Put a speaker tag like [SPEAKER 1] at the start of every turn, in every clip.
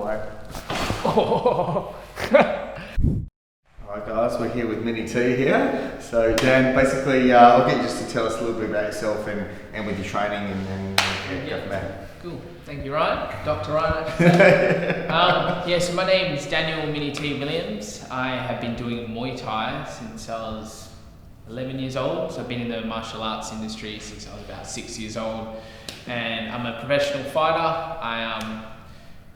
[SPEAKER 1] way. Alright guys, we're here with Mini T here. So Dan, basically I'll get you just to tell us a little bit about yourself and with your training and go from there.
[SPEAKER 2] Cool, thank you Ryan, Dr. Ryan I should say. So my name is Daniel Mini T Williams. I have been doing Muay Thai since I was 11 years old. So I've been in the martial arts industry since I was about 6 years old. And I'm a professional fighter. I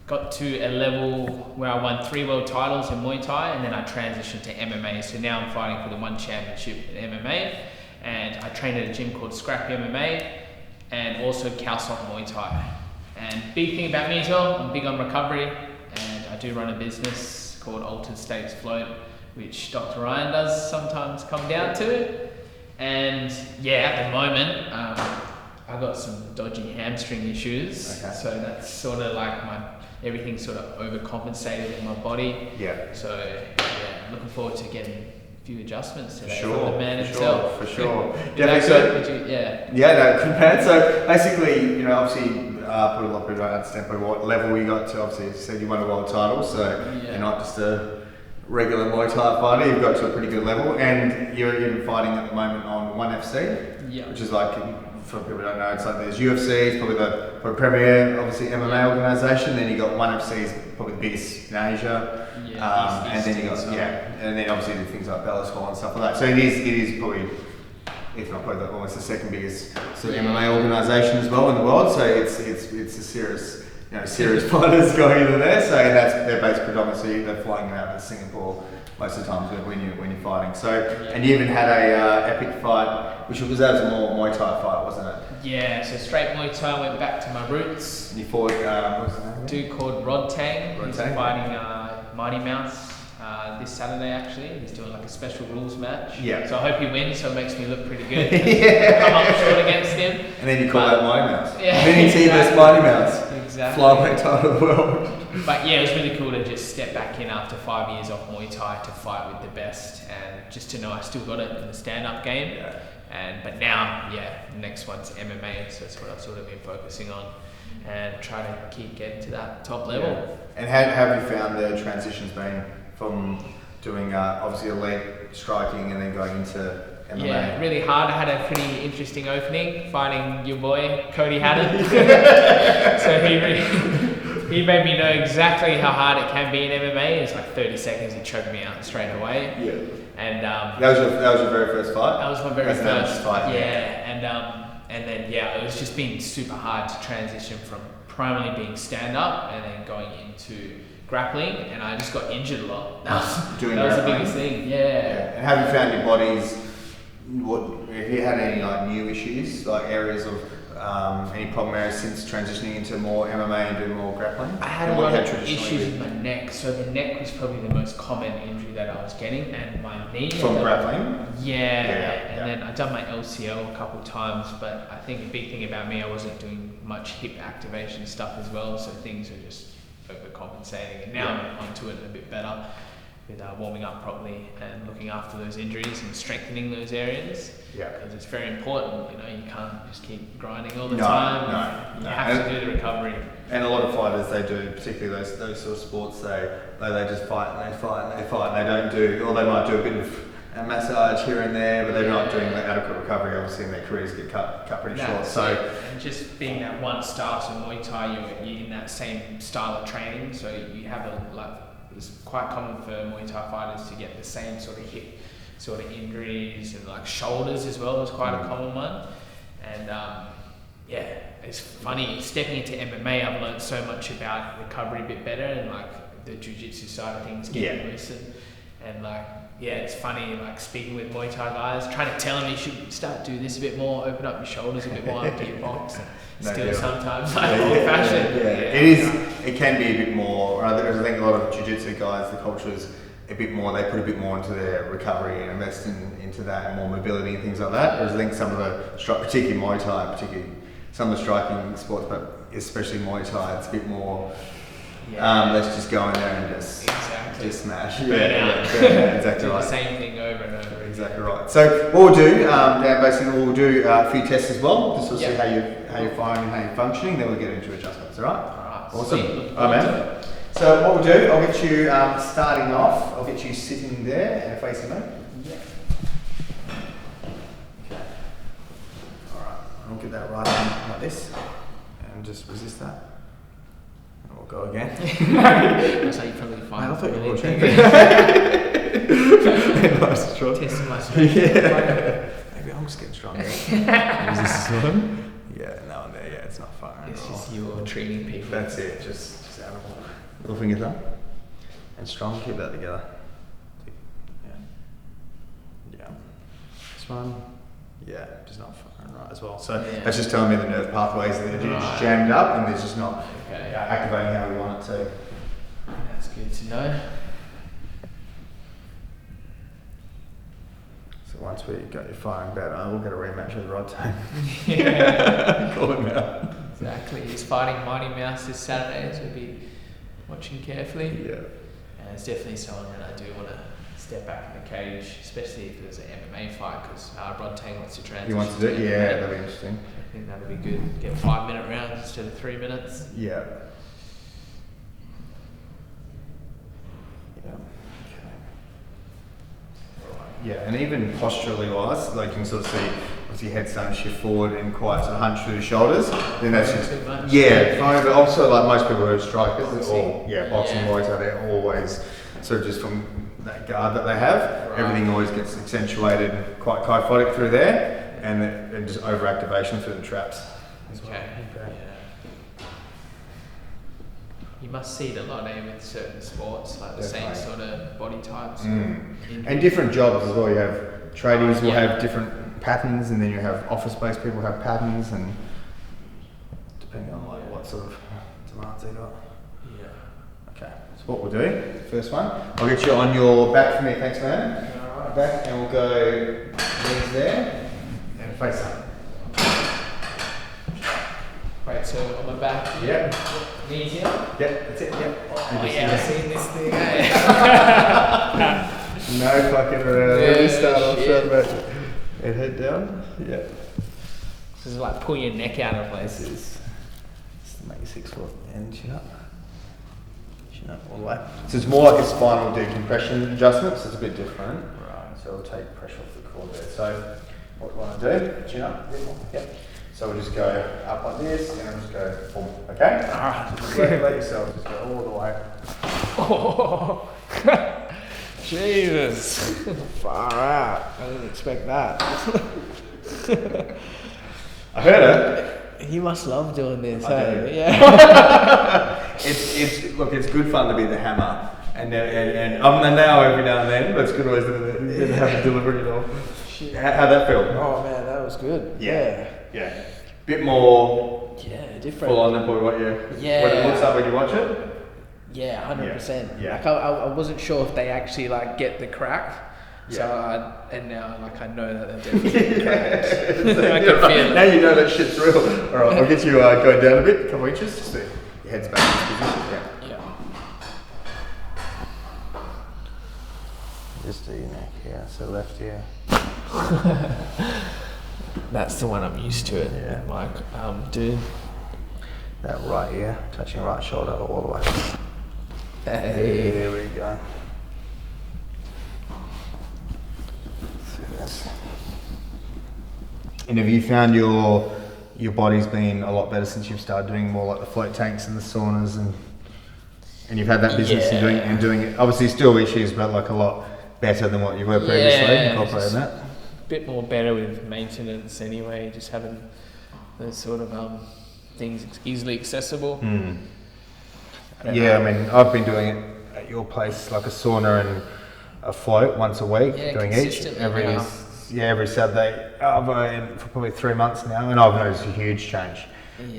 [SPEAKER 2] got to a level where I won 3 world titles in Muay Thai, and then I transitioned to MMA. So now I'm fighting for the one championship in MMA, and I train at a gym called Scrappy MMA, and also Khao Muay Thai. And big thing about me as well, I'm big on recovery, and I do run a business called Altered States Float, which Dr. Ryan does sometimes come down to. And yeah, at the moment, I've got some dodgy hamstring issues. Okay. So that's sort of like everything's sort of overcompensated in my body.
[SPEAKER 1] Yeah.
[SPEAKER 2] So yeah, I'm looking forward to getting a few adjustments today
[SPEAKER 1] from
[SPEAKER 2] the man himself.
[SPEAKER 1] For sure.
[SPEAKER 2] Yeah.
[SPEAKER 1] Yeah, no, good man. So basically, you know, obviously, put a lot of people don't understand probably what level you got to. Obviously, you said you won a world title, so you're not just a regular Muay Thai fighter. You've got to a pretty good level, and you're even fighting at the moment on 1FC, which is like, for people who don't know, it's like there's UFC, it's probably the premier, obviously MMA organisation. Then you got 1FC, is probably the biggest in Asia, and then you got and then obviously the things like Bellator and stuff like that. So it is probably, if not probably almost the second biggest sort of MMA organisation as well in the world. So it's a serious, serious fighters going into there. So they're based predominantly, they're flying out of Singapore most of the time when you're fighting. So and you even had a epic fight, which was a more Muay Thai fight, wasn't it?
[SPEAKER 2] Yeah, so straight Muay Thai, went back to my roots.
[SPEAKER 1] And you fought what was the name?
[SPEAKER 2] A dude called Rod Tang. He's fighting Mighty Mouse this Saturday actually. He's doing like a special rules match.
[SPEAKER 1] Yeah.
[SPEAKER 2] So I hope he wins, so it makes me look pretty good. Come up short against him.
[SPEAKER 1] And then you call that Mighty Mouse.
[SPEAKER 2] Yeah.
[SPEAKER 1] Mini T versus Mighty Mouse.
[SPEAKER 2] Exactly.
[SPEAKER 1] Flyweight title of the world.
[SPEAKER 2] But yeah, it was really cool to just step back in after 5 years off Muay Thai to fight with the best, and just to know I still got it in the stand-up game.
[SPEAKER 1] Yeah.
[SPEAKER 2] But now, the next one's MMA, so that's what I've sort of been focusing on, and try to keep getting to that top level.
[SPEAKER 1] Yeah. And how have you found the transitions been from doing obviously leg striking and then going into MMA?
[SPEAKER 2] Yeah, really hard. I had a pretty interesting opening fighting your boy Cody Haddon. So he made me know exactly how hard it can be in MMA. It's like 30 seconds, he choked me out straight away.
[SPEAKER 1] Yeah.
[SPEAKER 2] And
[SPEAKER 1] that was your very first fight?
[SPEAKER 2] That was my very first
[SPEAKER 1] fight.
[SPEAKER 2] Yeah, and then it was just been super hard to transition from primarily being stand up and then going into grappling, and I just got injured a lot. That was the biggest thing. Yeah.
[SPEAKER 1] And have you found your body's have you had any like new issues, like areas of any problem areas since transitioning into more MMA and doing more grappling?
[SPEAKER 2] I had a lot of issues with my neck. So the neck was probably the most common injury that I was getting, and my knee.
[SPEAKER 1] From grappling?
[SPEAKER 2] And then I've done my LCL a couple of times, but I think the big thing about me, I wasn't doing much hip activation stuff as well, so things are just overcompensating, and now I'm onto it a bit better with warming up properly and looking after those injuries and strengthening those areas.
[SPEAKER 1] Yeah.
[SPEAKER 2] Because it's very important, you can't just keep grinding all the time. You have to do the recovery.
[SPEAKER 1] And a lot of fighters, they do, particularly those sort of sports, they just fight and they fight and they fight, and they don't do, or they might do a bit of a massage here and there, but they're not doing the adequate recovery, obviously, and their careers get cut pretty short. So,
[SPEAKER 2] and just being that one style, so Muay Thai, you're in that same style of training, so you have it's quite common for Muay Thai fighters to get the same sort of hip sort of injuries, and like shoulders as well is quite a common one. And it's funny, stepping into MMA, I've learned so much about recovery a bit better, and like the jiu-jitsu side of things getting loosened, and it's funny, like speaking with Muay Thai guys, trying to tell them you should start doing this a bit more, open up your shoulders a bit more after your box. Still sometimes old fashioned.
[SPEAKER 1] It can be a bit more. I think a lot of jiu-jitsu guys, the culture is a bit more. They put a bit more into their recovery and invest into that, and more mobility and things like that. Whereas I think some of the, particularly Muay Thai, some of the striking sports, but especially Muay Thai, it's a bit more. Let's just go in there and just smash.
[SPEAKER 2] Burn out.
[SPEAKER 1] Exactly right.
[SPEAKER 2] The same thing over and over.
[SPEAKER 1] Exactly right. So what we'll do, basically we'll do a few tests as well, just to see how you're firing and how you're functioning. Then we'll get into adjustments. All right.
[SPEAKER 2] All right.
[SPEAKER 1] Awesome.
[SPEAKER 2] Sweet.
[SPEAKER 1] All right, man. So what we'll do, I'll get you starting off. I'll get you sitting there and facing me.
[SPEAKER 2] Yeah.
[SPEAKER 1] Okay. All right. I'll get that right on like this, and just resist that. And we'll go again.
[SPEAKER 2] That's how you probably find.
[SPEAKER 1] I thought you were nice try.
[SPEAKER 2] Testing my strength.
[SPEAKER 1] Yeah. Maybe I'm just getting stronger. Is this one? Yeah, no, there. Yeah, it's not far.
[SPEAKER 2] It's just you're training people.
[SPEAKER 1] That's it. Just animal. Little fingers up and strong. Keep that together. Yeah. This one. Yeah, just not firing right as well. So that's just telling me the nerve pathways are just jammed up and they're just not activating how we want it to.
[SPEAKER 2] That's good to know.
[SPEAKER 1] So once we got you firing better, we'll get a rematch with Rod Tone.
[SPEAKER 2] Yeah.
[SPEAKER 1] Call him out.
[SPEAKER 2] Exactly. He's fighting Mighty Mouse this Saturday, so we'll be watching carefully.
[SPEAKER 1] Yeah.
[SPEAKER 2] And it's definitely someone that I do want to step back in the cage, especially if there's an MMA fight, because Rod Tang wants to transition.
[SPEAKER 1] He wants to do it? Yeah, that'd be interesting.
[SPEAKER 2] I think that'd be good. Get 5-minute rounds instead of 3 minutes.
[SPEAKER 1] Yeah. Yeah, and even posturally wise, like you can sort of see, once your head's starting to shift forward and quite sort of hunch through the shoulders, then that's just, fine, but also like most people who are strikers, boxing Muay Thai, they're always sort of just from that guard that they have, everything always gets accentuated quite kyphotic through there, and just overactivation through the traps as well.
[SPEAKER 2] You must see it a lot, with certain sports, like the same sort of body types.
[SPEAKER 1] And different jobs as well. You have tradies will have different patterns, and then you have office-based people have patterns, and depending on like what sort of demands they got.
[SPEAKER 2] Yeah.
[SPEAKER 1] Okay, so what we'll do, first one, I'll get you on your back for me, thanks man. Alright, back, and we'll go knees there, and face up.
[SPEAKER 2] Right, so on my back.
[SPEAKER 1] Yep.
[SPEAKER 2] Knees here.
[SPEAKER 1] Yep, that's it, yep.
[SPEAKER 2] Oh yeah, I've seen this thing,
[SPEAKER 1] No fucking around. Let me start off straight and head down. Yeah.
[SPEAKER 2] This is like pull your neck out of places.
[SPEAKER 1] Just make your 6 foot and chin up. Chin up all the way. So it's more like a spinal decompression adjustment, so it's a bit different. Right. So we'll take pressure off the core there. So what we want to do, chin up a bit more. Yep. So we'll just go up like this, and we'll just go boom. Okay? Alright. Let yourself just go all the way.
[SPEAKER 2] Oh, Jesus. Far out. I didn't expect that.
[SPEAKER 1] I heard it.
[SPEAKER 2] You must love doing this,
[SPEAKER 1] hey?
[SPEAKER 2] Yeah.
[SPEAKER 1] It's good fun to be the hammer. And I'm the now every now and then, but it's good always to have to deliver it all. How'd that feel?
[SPEAKER 2] Oh man, that was good. Yeah.
[SPEAKER 1] Bit more
[SPEAKER 2] different.
[SPEAKER 1] full on than probably what it looks like when you watch it.
[SPEAKER 2] Yeah, 100%.
[SPEAKER 1] Yeah.
[SPEAKER 2] Like I wasn't sure if they actually like get the crack. So now like I know that they're definitely cracked. I can feel it.
[SPEAKER 1] Now you know that shit's real. Alright, I'll get you going down a bit, a couple inches, just so your head's back in this position.
[SPEAKER 2] Yeah.
[SPEAKER 1] Just do your neck here, so left ear.
[SPEAKER 2] That's the one I'm used to it.
[SPEAKER 1] Yeah.
[SPEAKER 2] Like, dude.
[SPEAKER 1] That right ear, touching right shoulder all the way.
[SPEAKER 2] Hey.
[SPEAKER 1] There we go. And have you found your body's been a lot better since you've started doing more like the float tanks and the saunas and you've had that business and doing it obviously still issues but like a lot better than what you were previously incorporating that?
[SPEAKER 2] A bit more better with maintenance anyway, just having those sort of things easily accessible.
[SPEAKER 1] I mean I've been doing it at your place like a sauna and a float once a week, doing each every Saturday for probably 3 months now, and I've noticed a huge change,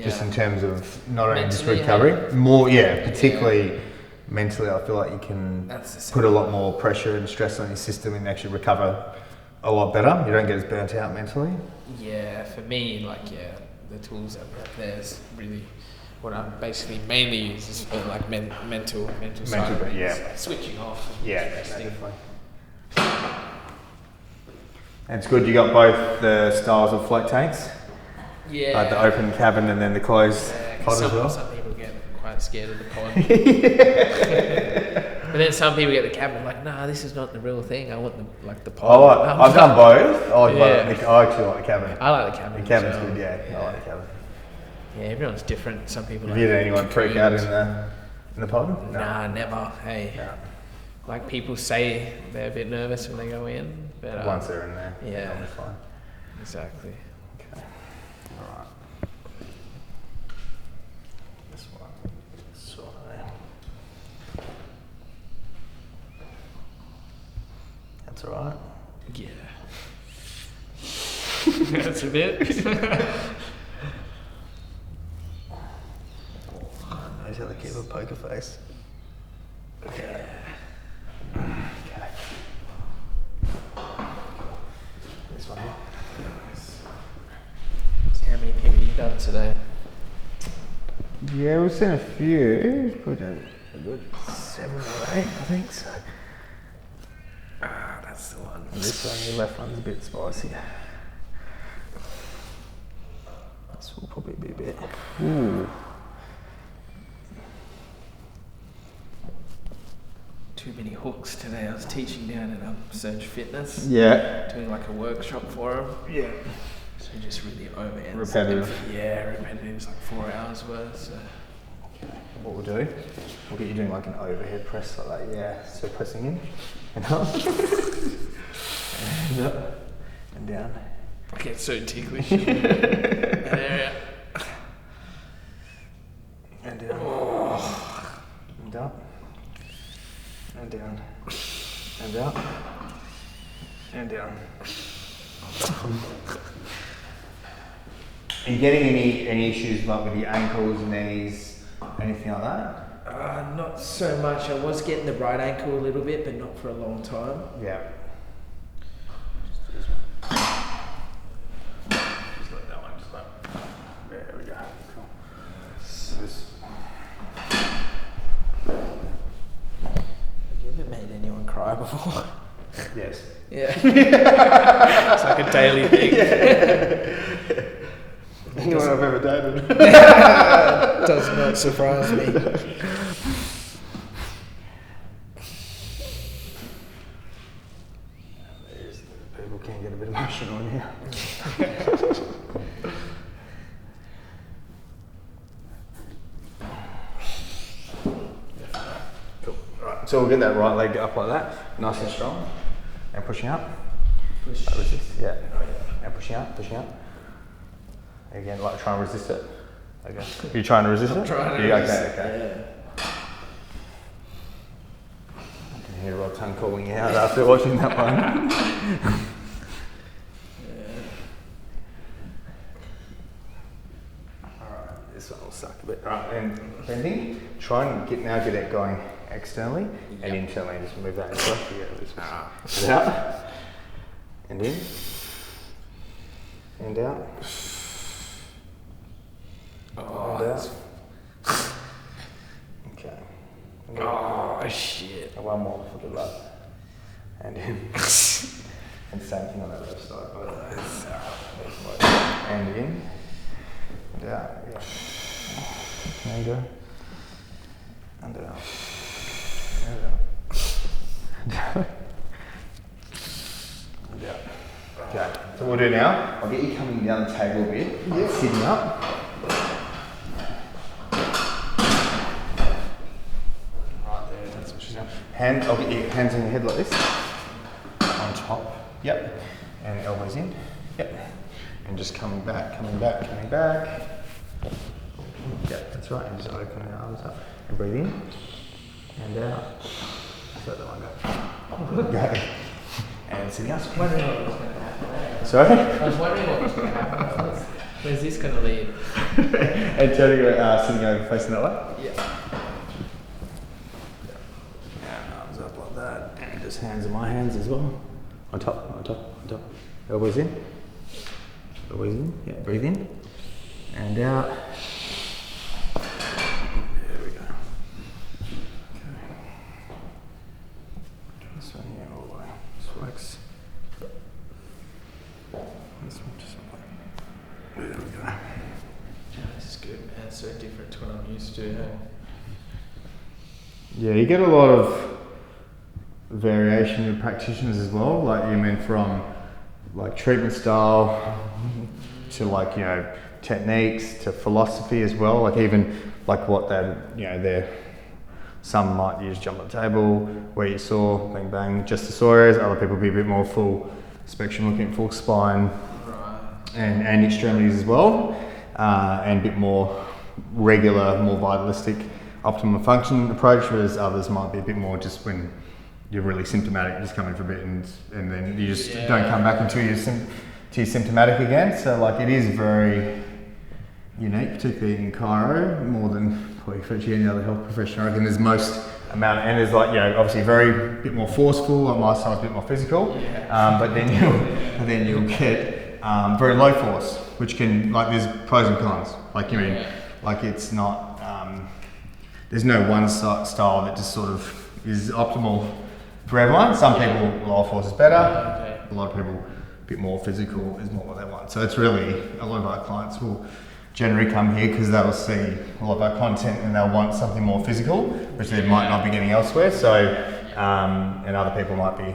[SPEAKER 1] just in terms of not only just recovery, particularly mentally. I feel like you can put a lot more pressure and stress on your system and actually recover a lot better. You don't get as burnt out mentally.
[SPEAKER 2] Yeah, for me, the tools that we have there is really what I basically mainly use is for like mental side of things, like switching off.
[SPEAKER 1] Definitely. And it's good you got both the styles of float tanks.
[SPEAKER 2] Yeah.
[SPEAKER 1] Like the open cabin and then the closed pod as well.
[SPEAKER 2] Some people get quite scared of the pod. But then some people get the cabin like, nah, this is not the real thing. I want the pod.
[SPEAKER 1] I've done both. I actually like the cabin.
[SPEAKER 2] I like the cabin.
[SPEAKER 1] The cabin's good, yeah. I like the cabin.
[SPEAKER 2] Yeah, everyone's different. Some people.
[SPEAKER 1] Have you had anyone freak out in the pod? No.
[SPEAKER 2] Nah, never. Hey.
[SPEAKER 1] No.
[SPEAKER 2] Like people say they're a bit nervous when they go in, but
[SPEAKER 1] Once they're in there,
[SPEAKER 2] yeah,
[SPEAKER 1] they'll be fine.
[SPEAKER 2] Exactly.
[SPEAKER 1] Okay. All right. This one. So. That's all right.
[SPEAKER 2] Yeah. That's a bit.
[SPEAKER 1] Knows how to keep a poker face. Okay. Okay. This one here.
[SPEAKER 2] How many people you done today?
[SPEAKER 1] Yeah, we've seen a few. Probably done a good 7 or 8, I think so.
[SPEAKER 2] Ah, that's the one.
[SPEAKER 1] And this one, your left one's a bit spicy. This will probably be a bit. Ooh.
[SPEAKER 2] Too many hooks today. I was teaching down at Surge Fitness.
[SPEAKER 1] Yeah.
[SPEAKER 2] Doing like a workshop for them.
[SPEAKER 1] Yeah.
[SPEAKER 2] So just really overends.
[SPEAKER 1] Repetitive.
[SPEAKER 2] Yeah, repetitive. It's like 4 hours worth. So.
[SPEAKER 1] Okay. What we'll do, we'll get you doing like an overhead press like that. Yeah. So pressing in and up and up and down.
[SPEAKER 2] I get so ticklish. That area.
[SPEAKER 1] And down.
[SPEAKER 2] Oh.
[SPEAKER 1] And up. And down. And up. And down. Are you getting any issues like with your ankles, knees, anything like that?
[SPEAKER 2] Not so much. I was getting the right ankle a little bit, but not for a long time.
[SPEAKER 1] Yeah. Just let that one, just like, there we go. Cool.
[SPEAKER 2] Have you ever made anyone cry before?
[SPEAKER 1] Yes.
[SPEAKER 2] Yeah. It's like a daily thing.
[SPEAKER 1] Anyone I've ever dated.
[SPEAKER 2] Does not surprise me.
[SPEAKER 1] People can get a bit emotional in here. Cool. Right. So we'll get that right leg up like that, nice and strong, and pushing up.
[SPEAKER 2] Push.
[SPEAKER 1] Resist. Yeah. And pushing up, pushing up. Again, like try and resist it. Okay. Are you trying to resist it?
[SPEAKER 2] Trying to
[SPEAKER 1] yeah,
[SPEAKER 2] resist
[SPEAKER 1] okay,
[SPEAKER 2] it.
[SPEAKER 1] okay.
[SPEAKER 2] Yeah.
[SPEAKER 1] I can hear Rob tongue calling you out after watching that one. Alright, this one will suck a bit. Alright, and bending. Try and get it going externally and internally. Just move that inside. And out. And in. And out.
[SPEAKER 2] Oh,
[SPEAKER 1] And out. Okay. And out.
[SPEAKER 2] Oh, shit.
[SPEAKER 1] And one more for good luck. And in. And same thing on that left side. And in. And out. Yeah. There you go. And out. And out. And out. And out. Okay. So what we'll do now, I'll get you coming down the table a bit. Yeah. Sitting up. Right there, that's what she's doing. I'll get your hands on your head like this. On top. Yep. And elbows in. Yep. And just coming back, coming back, coming back. Yep, that's right. And just open the arms up. And breathe in. And out. Just let that one go. Go. And sitting up.
[SPEAKER 2] Wondering what was going to happen there.
[SPEAKER 1] Sorry?
[SPEAKER 2] I was wondering what was going to happen. Where's this going to lead?
[SPEAKER 1] And turning sitting over facing that way.
[SPEAKER 2] Yeah.
[SPEAKER 1] And arms up like that. And just hands in my hands as well. On top, on top, on top. Elbows in. Elbows in. Yeah, breathe in. And out. There we go. Okay. This one here all the way. This works. This one just like. There we go.
[SPEAKER 2] Yeah, this is good, man. It's so different to what I'm used to. Hey?
[SPEAKER 1] Yeah, you get a lot of variation in practitioners as well. Like you mean from like treatment style to like, you know, techniques to philosophy as well. Like even like what they're some might use jump on the table, where you saw, bang bang, just the sore areas. Other people be a bit more full spectrum, looking at full spine and extremities as well, and a bit more regular, more vitalistic optimum function approach, whereas others might be a bit more just when you're really symptomatic, just come in for a bit and then you just don't come back until you're symptomatic again. So like it is very unique, particularly in chiro, more than probably virtually any other health profession. I reckon there's most amount, and there's like, you know, obviously very bit more forceful, on my side a bit more physical, but then you'll get very low force, which can, like there's pros and cons. Like you mean, like it's not, there's no one style that just sort of is optimal for everyone. Some people, low force is better. A lot of people, a bit more physical is more what they want. So it's really, a lot of our clients will generally come here because they'll see a lot of our content and they'll want something more physical, which they might not be getting elsewhere. So, and other people might be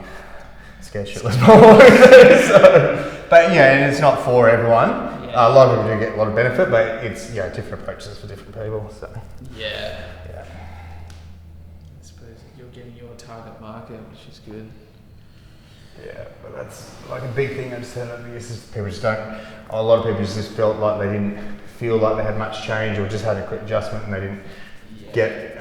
[SPEAKER 1] scared shitless. But yeah, and it's not for everyone. A lot of people do get a lot of benefit, but it's different approaches for different people. So
[SPEAKER 2] yeah. I suppose you're getting your target market, which is good.
[SPEAKER 1] Yeah, but that's like a big thing I've said over the years is people just don't, a lot of people just felt like they didn't feel like they had much change or just had a quick adjustment and they didn't get,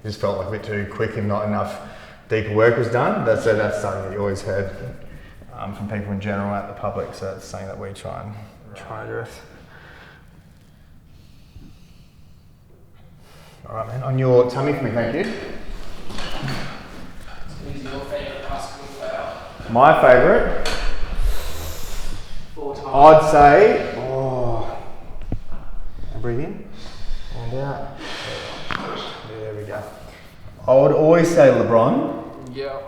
[SPEAKER 1] just felt like a bit too quick and not enough deeper work was done. That's something that you always heard from people in general at the public, so that's something that we try and address. All right, man, on your tummy for me, thank you.
[SPEAKER 2] Who's your favourite basketball player?
[SPEAKER 1] My favourite?
[SPEAKER 2] 4 times.
[SPEAKER 1] I'd say, breathe in and out. There we go. I would always say LeBron.
[SPEAKER 2] Yeah.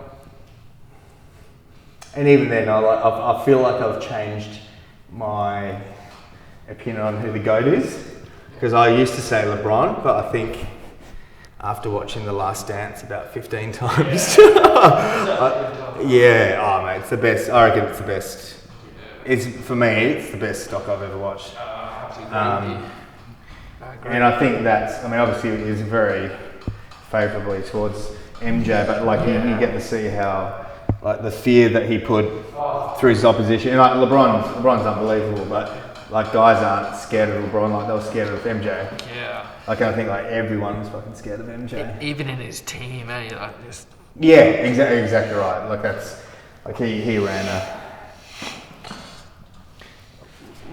[SPEAKER 1] And even then, I feel like I've changed my opinion on who the GOAT is. Because I used to say LeBron, but I think after watching The Last Dance about 15 times, mate, it's the best. I reckon it's the best. For me, it's the best stock I've ever watched. And I think that's, obviously it is very favourably towards MJ, but like you get to see how, like the fear that he put through his opposition. And like LeBron's unbelievable, but like guys aren't scared of LeBron like they were scared of MJ.
[SPEAKER 2] Yeah.
[SPEAKER 1] Like I think like everyone was fucking scared of MJ.
[SPEAKER 2] Even in his team, like just.
[SPEAKER 1] Yeah, exactly right. Like that's, like he ran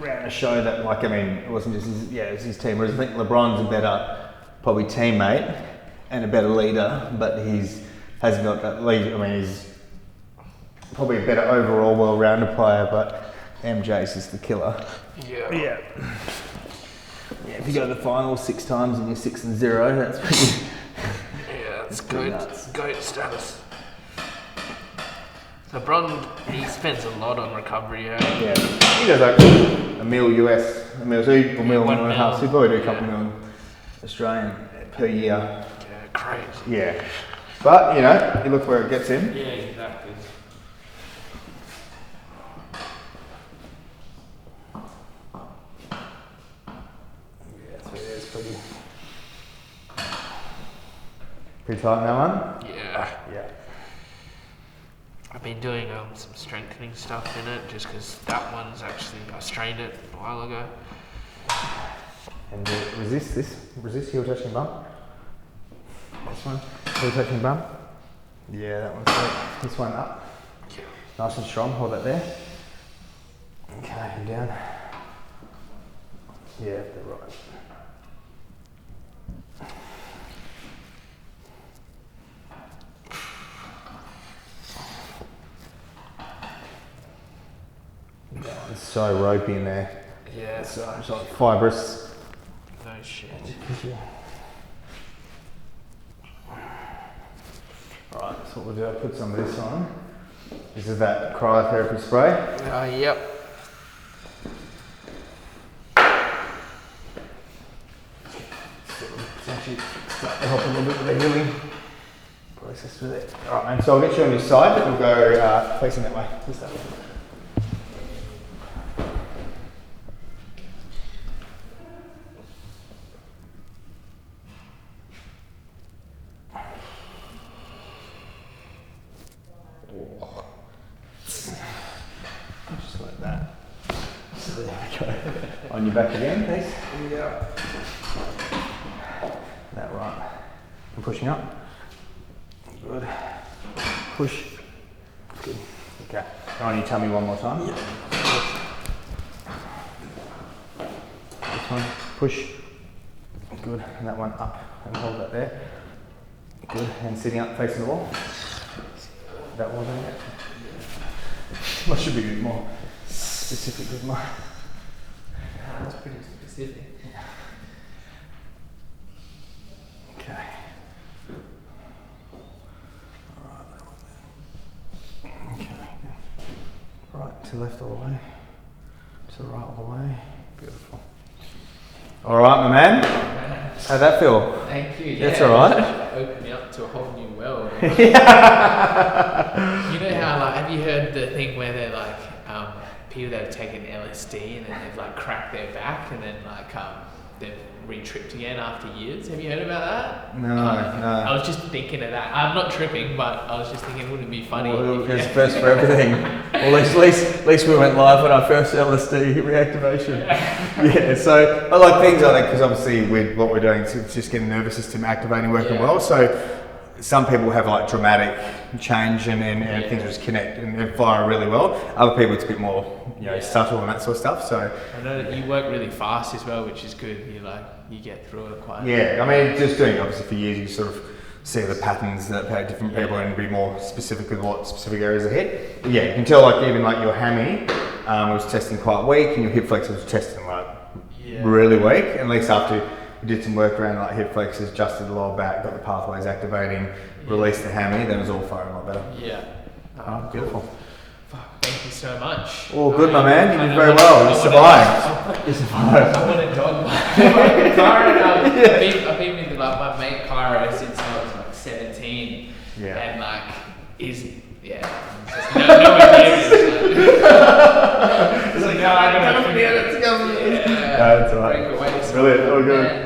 [SPEAKER 1] a show that it wasn't just it was his team. Whereas I think LeBron's a better probably teammate and a better leader, but hasn't got that lead. He's probably a better overall well-rounded player, but MJ's just the killer. Yeah. If you go to the final 6 times and you're 6-0, that's pretty.
[SPEAKER 2] It's GOAT status. LeBron, he spends a lot on recovery.
[SPEAKER 1] Yeah, he does like $1 million US, $1 million and a half. So he probably do a couple million Australian per year.
[SPEAKER 2] Yeah, crazy.
[SPEAKER 1] Yeah, but you look where it gets him.
[SPEAKER 2] Yeah, exactly.
[SPEAKER 1] Pretty tight in that one?
[SPEAKER 2] Yeah. I've been doing some strengthening stuff in it just because that one's actually, I strained it a while ago.
[SPEAKER 1] And resist heel touching bum. This one, heel touching bum. Yeah, that one's great. This one up.
[SPEAKER 2] Yeah.
[SPEAKER 1] Nice and strong, hold that there. Okay, and down. Yeah, they're right. It's so ropey in there.
[SPEAKER 2] Yeah.
[SPEAKER 1] It's like fibrous.
[SPEAKER 2] No shit.
[SPEAKER 1] Alright, so what we'll do, I'll put some of this on. This is that cryotherapy spray.
[SPEAKER 2] Yep.
[SPEAKER 1] Essentially start to help little bit of the healing process with it. Alright, man, so I'll get you on your side, but we'll go facing that way. Just that way. Just like that. So there we go. On your back again, please. Yeah. That right. And pushing up. Good. Push. Good. Okay. On your tummy one more time. Yeah. This one. Push. Good. And that one up. And hold that there. Good. And sitting up facing the wall. That wall doing it. I should be doing more specific with my.
[SPEAKER 2] That's pretty specific.
[SPEAKER 1] Okay. Alright. Okay. Right to left all the way. To the right all the way. Beautiful. Alright, my man. How'd that feel?
[SPEAKER 2] Thank you.
[SPEAKER 1] That's alright.
[SPEAKER 2] Opened me up to a whole new world. You know how, like, have you heard the thing where they're like, people that have taken LSD and then they've like cracked their back and then like they've re-tripped again after years? Have you heard about that?
[SPEAKER 1] No, no.
[SPEAKER 2] I was just thinking of that. I'm not tripping, but I was just thinking, wouldn't it be funny?
[SPEAKER 1] Well, it's first for everything. Well, at least we went live on our first LSD reactivation. Yeah, so I like things like that because obviously with what we're doing, it's just getting the nervous system activating, working well. So some people have like dramatic change and things just connect and fire really well. Other people it's a bit more, subtle and that sort of stuff. So
[SPEAKER 2] I know that you work really fast as well, which is good. You get through it quite.
[SPEAKER 1] Yeah, I mean, just doing it obviously for years, you sort of see the patterns that apply to different people and be more specific with what specific areas are hit. But yeah, you can tell like even like your hammy was testing quite weak and your hip flexor was testing like really weak. At least after we did some work around like hip flexors, adjusted the lower back, got the pathways activating, released the hammy, then it was all firing a lot better.
[SPEAKER 2] Yeah.
[SPEAKER 1] Beautiful.
[SPEAKER 2] Fuck, thank you so much.
[SPEAKER 1] All good, my man. You did very well. You survived. You survived.
[SPEAKER 2] I want a dog. I've been with like my mate Chiro since I was like 17.
[SPEAKER 1] Yeah.
[SPEAKER 2] And like just nowhere near it. It's like, no, I gotta come here. Let's go.
[SPEAKER 1] That's alright. Brilliant. All good.